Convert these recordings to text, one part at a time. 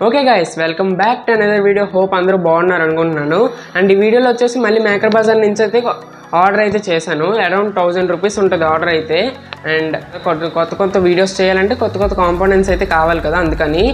Okay guys, welcome back to another video. Hope అందరూ బాగున్నారు అనుకుంటున్నాను. అండ్ ఈ వీడియోలో వచ్చేసి మళ్ళీ మేకర్ బజార్ నుంచి అయితే ఆర్డర్ అయితే చేశాను. అరౌండ్ 1000 రూపీస్ ఉంటుంది ఆర్డర్ అయితే. అండ్ కొత్త వీడియోస్ చేయాలంటే కొత్త కాంపోనెంట్స్ అయితే కావాలి కదా, అందుకని.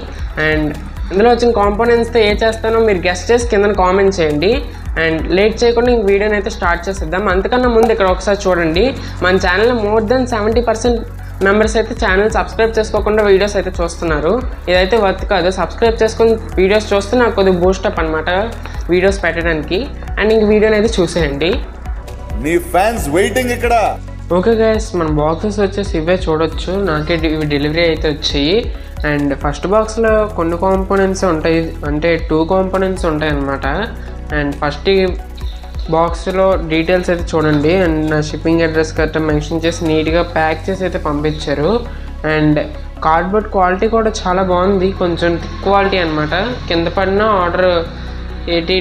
అండ్ ఇందులో వచ్చిన కాంపోనెంట్స్తో ఏ చేస్తానో మీరు గెస్ట్ చేసి కింద కామెంట్ చేయండి. అండ్ లేట్ చేయకుండా ఇంక వీడియోని అయితే స్టార్ట్ చేసేద్దాం. అంతకన్నా ముందు ఇక్కడ ఒకసారి చూడండి, మన ఛానల్లో మోర్ దెన్ 70% మెంబర్స్ అయితే ఛానల్ సబ్స్క్రైబ్ చేసుకోకుండా వీడియోస్ అయితే చూస్తున్నారు. ఇదైతే వర్త్ కాదు. సబ్స్క్రైబ్ చేసుకుని వీడియోస్ చూస్తే నాకు కొద్దిగా బూస్టప్ అనమాట వీడియోస్ పెట్టడానికి. అండ్ ఇంక వీడియోని అయితే చూసేయండి. నీ ఫ్యాన్స్ వెయిటింగ్ ఇక్కడ. ఓకే గైస్, మన బాక్సెస్ వచ్చేసి ఇవే చూడొచ్చు. నాకే ఇవి డెలివరీ అయితే వచ్చాయి. అండ్ ఫస్ట్ బాక్స్లో కొన్ని కాంపోనెంట్స్ ఉంటాయి, అంటే 2 కాంపోనెంట్స్ ఉంటాయి అన్నమాట. అండ్ ఫస్ట్ బాక్స్లో డీటెయిల్స్ అయితే చూడండి. అండ్ నా షిప్పింగ్ అడ్రస్ గట్రా మెన్షన్ చేసి నీట్గా ప్యాక్ చేసి అయితే పంపించారు. అండ్ కార్డ్బోర్డ్ క్వాలిటీ కూడా చాలా బాగుంది, కొంచెం థిక్ క్వాలిటీ అనమాట. కింద పడిన ఆర్డర్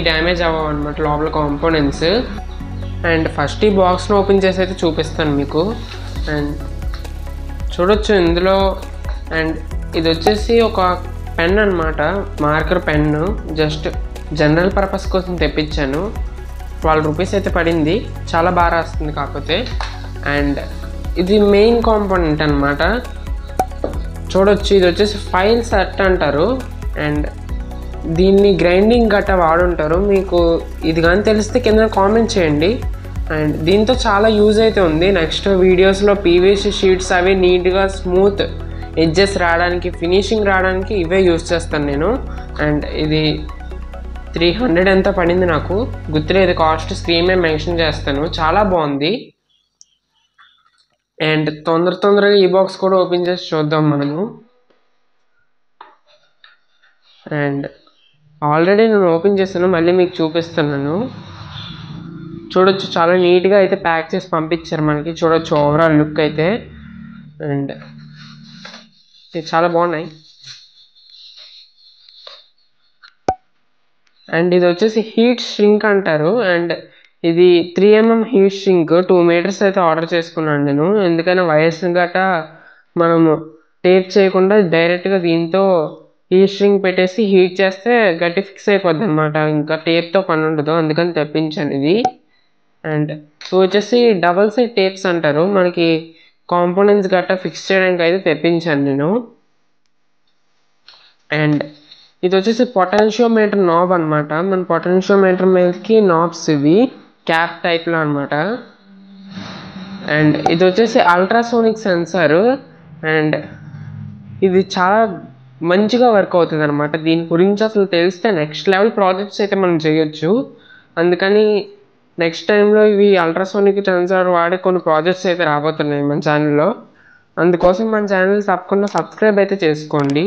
డ్యామేజ్ అవ్వవు అనమాట లోపల కాంపోనెంట్స్. అండ్ ఫస్ట్ ఈ బాక్స్ను ఓపెన్ చేసి అయితే చూపిస్తాను మీకు. అండ్ చూడొచ్చు ఇందులో. అండ్ ఇది వచ్చేసి ఒక పెన్ అనమాట, marker pen. Just general purpose కోసం తెప్పించాను. 12 రూపీస్ అయితే పడింది. చాలా బాగా రాస్తుంది కాకపోతే. అండ్ ఇది మెయిన్ కాంపోనెంట్ అనమాట. చూడొచ్చు, ఇది వచ్చేసి ఫైల్ సెట్ అంటారు. అండ్ దీన్ని గ్రైండింగ్ గట్రా వాడుంటారు. మీకు ఇది కానీ తెలిస్తే కింద కామెంట్ చేయండి. అండ్ దీంతో చాలా యూజ్ అయితే ఉంది. నెక్స్ట్ వీడియోస్లో పీవీసీ షీట్స్ అవి నీట్గా స్మూత్ ఎడ్జెస్ రావడానికి, ఫినిషింగ్ రావడానికి ఇవే యూజ్ చేస్తాను నేను. అండ్ ఇది 300 ఎంత పడింది నాకు గుర్తులేదు, కాస్ట్ స్క్రీన్ మెన్షన్ చేస్తాను. చాలా బాగుంది. అండ్ తొందరగా ఈ బాక్స్ కూడా ఓపెన్ చేసి చూద్దాం మనము. అండ్ ఆల్రెడీ నేను ఓపెన్ చేశాను, మళ్ళీ మీకు చూపిస్తున్నాను. చూడొచ్చు, చాలా నీట్గా అయితే ప్యాక్ చేసి పంపించారు మనకి. చూడొచ్చు ఓవరాల్ లుక్ అయితే. అండ్ ఇది చాలా బాగున్నాయి. అండ్ ఇది వచ్చేసి హీట్ ష్రింక్ అంటారు. అండ్ ఇది 3mm హీట్ ష్రింక్ 2 మీటర్స్ అయితే ఆర్డర్ చేసుకున్నాను నేను. ఎందుకైనా వైర్స్ గట్టా మనము టేప్ చేయకుండా డైరెక్ట్గా దీంతో హీట్ ష్రింక్ పెట్టేసి హీట్ చేస్తే గట్టి ఫిక్స్ అయిపోద్ది అనమాట, ఇంకా టేప్తో పని ఉండదు. అందుకని తెప్పించాను ఇది. అండ్ ఇది వచ్చేసి డబల్ సైడ్ టేప్స్ అంటారు, మనకి కాంపోనెంట్స్ గట్టా ఫిక్స్ చేయడానికి అయితే తెప్పించాను నేను. అండ్ ఇది వచ్చేసి పొటెన్షియోమీటర్ నాబ్ అనమాట. మన పొటెన్షియోమీటర్ మీదకి నాబ్స్ ఇవి క్యాప్ టైప్లో అనమాట. అండ్ ఇది వచ్చేసి అల్ట్రాసోనిక్ సెన్సార్. అండ్ ఇది చాలా మంచిగా వర్క్ అవుతుంది అనమాట. దీని గురించి అసలు తెలిస్తే నెక్స్ట్ లెవెల్ ప్రాజెక్ట్స్ అయితే మనం చేయొచ్చు. అందుకని నెక్స్ట్ టైంలో ఇవి అల్ట్రాసోనిక్ సెన్సార్ వాడే కొన్ని ప్రాజెక్ట్స్ అయితే రాబోతున్నాయి మన ఛానల్లో. అందుకోసం మన ఛానల్ తప్పకుండా సబ్స్క్రైబ్ అయితే చేసుకోండి.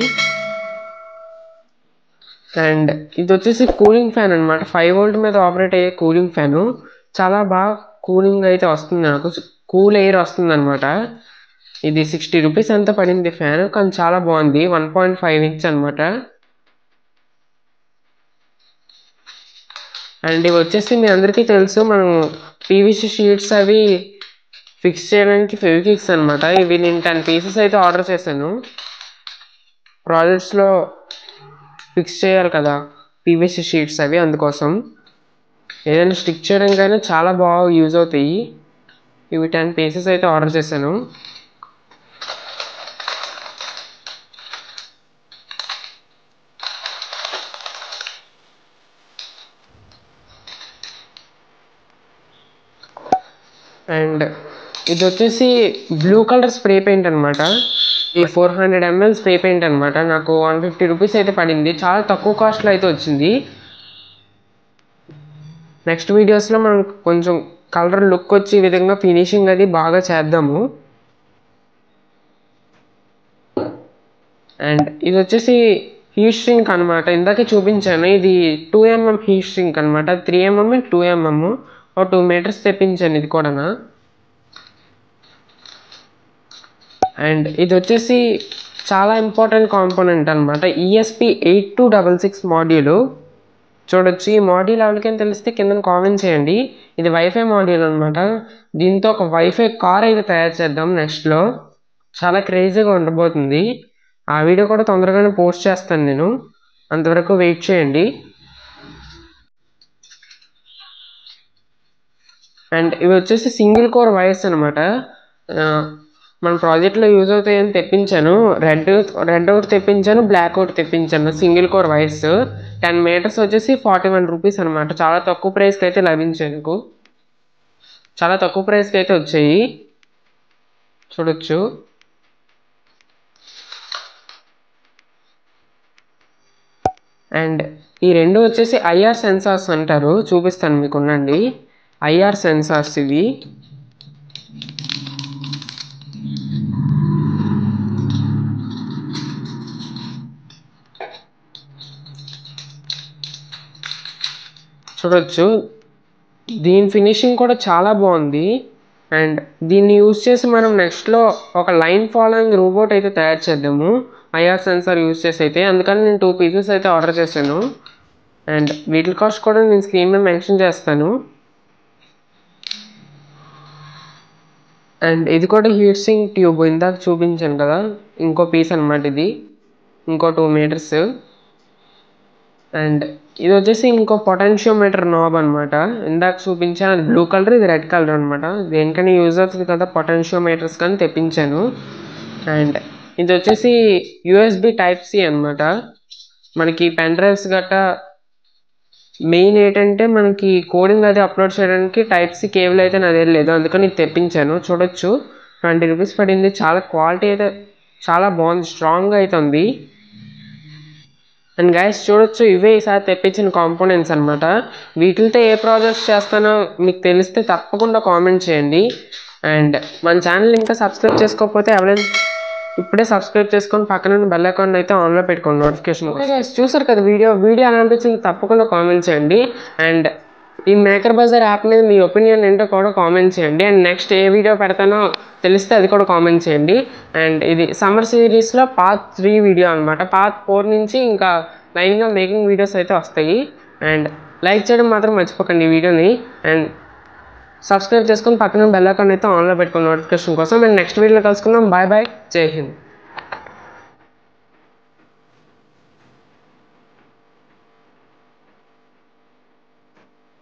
అండ్ ఇది వచ్చేసి కూలింగ్ ఫ్యాన్ అనమాట, 5 వోల్ట్ మీద ఆపరేట్ అయ్యే కూలింగ్ ఫ్యాను. చాలా బాగా కూలింగ్ అయితే వస్తుంది నాకు, కూల్ ఎయిర్ వస్తుంది అనమాట. ఇది 60 రూపీస్ ఎంత పడింది ఫ్యాన్, కానీ చాలా బాగుంది. 1.5 ఇంచ్ అనమాట. అండ్ ఇవి వచ్చేసి మీ అందరికీ తెలుసు, మనం పీవీసీ షీట్స్ అవి ఫిక్స్ చేయడానికి ఫెవిక్విక్స్ అనమాట. ఇవి నేను 10 పీసెస్ అయితే ఆర్డర్ చేశాను. ప్రాజెక్ట్స్లో ఫిక్స్ చేయాలి కదా పీవీసీ షీట్స్ అవి, అందుకోసం. ఏదైనా స్టిక్ చేయడానికైనా చాలా బాగా యూజ్ అవుతాయి. ఇవి 10 పీసెస్ అయితే ఆర్డర్ చేశాను. అండ్ ఇది వచ్చేసి బ్లూ కలర్ స్ప్రే పెయింట్ అనమాట. ఈ 400 ml స్ప్రే పెయింట్ అనమాట. నాకు 150 రూపీస్ అయితే పడింది. చాలా తక్కువ కాస్ట్లో అయితే వచ్చింది. నెక్స్ట్ వీడియోస్లో మనం కొంచెం కలర్ లుక్ వచ్చే విధంగా ఫినిషింగ్ అది బాగా చేద్దాము. అండ్ ఇది వచ్చేసి హీట్ ష్రింక్ అనమాట. ఇందాకే చూపించాను, ఇది 2mm హీట్ ష్రింక్ అనమాట. 3mm 2mm 2 మీటర్స్ తెప్పించాను ఇది కూడా. అండ్ ఇది వచ్చేసి చాలా ఇంపార్టెంట్ కాంపోనెంట్ అనమాట, ESP8266 మాడ్యూలు. చూడొచ్చు, ఈ మాడ్యూల్ ఎవరికైనా తెలిస్తే కింద కామెంట్ చేయండి. ఇది వైఫై మాడ్యూల్ అనమాట. దీంతో ఒక వైఫై కార్ అయితే తయారు చేద్దాం నెక్స్ట్లో. చాలా క్రేజీగా ఉండబోతుంది. ఆ వీడియో కూడా తొందరగానే పోస్ట్ చేస్తాను నేను. అంతవరకు వెయిట్ చేయండి. అండ్ ఇవి వచ్చేసి సింగిల్ కోర్ వైర్స్ అనమాట. మన ప్రాజెక్ట్లో యూజ్ అవుతాయని తెప్పించాను. రెడ్ ఒకటి తెప్పించాను, బ్లాక్ ఒకటి తెప్పించాను. సింగిల్ కోర్ వైర్స్ 10 మీటర్స్ వచ్చేసి 41 రూపీస్ అనమాట. చాలా తక్కువ ప్రైస్కి అయితే లభించాయి మీకు. చాలా తక్కువ ప్రైస్కి అయితే వచ్చాయి, చూడొచ్చు. అండ్ ఈ రెండు వచ్చేసి ఐఆర్ సెన్సార్స్ అంటారు, చూపిస్తాను మీకు ఉండండి. ఐఆర్ సెన్సార్స్ ఇవి. చూడొచ్చు, దీని ఫినిషింగ్ కూడా చాలా బాగుంది. అండ్ దీన్ని యూజ్ చేసి మనం నెక్స్ట్లో ఒక లైన్ ఫాలోయింగ్ రోబోట్ అయితే తయారు చేద్దాము ఐఆర్ సెన్సార్ యూజ్ చేసి అయితే. అందుకని నేను 2 పీసెస్ అయితే ఆర్డర్ చేశాను. అండ్ వీటి కాస్ట్ కూడా నేను స్క్రీన్ మీద మెన్షన్ చేస్తాను. అండ్ ఇది కూడా హీట్ సింక్ ట్యూబ్, ఇందాక చూపించాను కదా, ఇంకో పీస్ అనమాట ఇది, ఇంకో 2 మీటర్స్. అండ్ ఇది వచ్చేసి ఇంకో పొటెన్షియోమీటర్ నాబ్ అనమాట. ఇందాక చూపించాను అది బ్లూ కలర్, ఇది రెడ్ కలర్ అనమాట. దేనికైనా యూజ్ అవుతుంది కదా పొటెన్షియోమీటర్స్ కానీ తెప్పించాను. అండ్ ఇది వచ్చేసి యూఎస్బి టైప్ సి అనమాట. మనకి పెన్ డ్రైవ్స్ గట్టా మెయిన్ ఏంటంటే మనకి కోడింగ్ అది అప్లోడ్ చేయడానికి టైప్ సి కేబుల్ అయితే నా దగ్గర లేదు, అందుకని ఇది తెప్పించాను. చూడొచ్చు 20 రూపీస్ పడింది. చాలా క్వాలిటీ అయితే చాలా బాగుంది, స్ట్రాంగ్గా అయితే ఉంది. అండ్ గైస్ చూడొచ్చు, ఇవే ఈసారి తెప్పించిన కాంపోనెంట్స్ అనమాట. వీటితో ఏ ప్రాజెక్ట్స్ చేస్తానో మీకు తెలిస్తే తప్పకుండా కామెంట్ చేయండి. అండ్ మన ఛానల్ ఇంకా సబ్స్క్రైబ్ చేసుకోకపోతే ఎవరైనా ఇప్పుడే సబ్స్క్రైబ్ చేసుకొని పక్కన బెల్ ఐకాన్ అయితే ఆన్లో పెట్టుకోండి నోటిఫికేషన్. చూసారు కదా వీడియో అని అనిపించింది తప్పకుండా కామెంట్ చేయండి. అండ్ ఈ మేకర్ బజార్ యాప్ మీద మీ ఒపీనియన్ ఏంటో కూడా కామెంట్ చేయండి. అండ్ నెక్స్ట్ ఏ వీడియో పెడతానో తెలిస్తే అది కూడా కామెంట్ చేయండి. అండ్ ఇది సమ్మర్ సిరీస్లో పార్ట్ 3 వీడియో అనమాట. పార్ట్ 4 నుంచి ఇంకా లైన్గా మేకింగ్ వీడియోస్ అయితే వస్తాయి. అండ్ లైక్ చేయడం మాత్రం మర్చిపోకండి ఈ వీడియోని. అండ్ సబ్స్క్రైబ్ చేసుకొని పక్కన బెల్ ఐకాన్ అయితే ఆన్లో పెట్టుకోండి నోటిఫికేషన్ కోసం. అండ్ నెక్స్ట్ వీడియోలో కలుసుకుందాం. బాయ్ బాయ్, జై హింద్.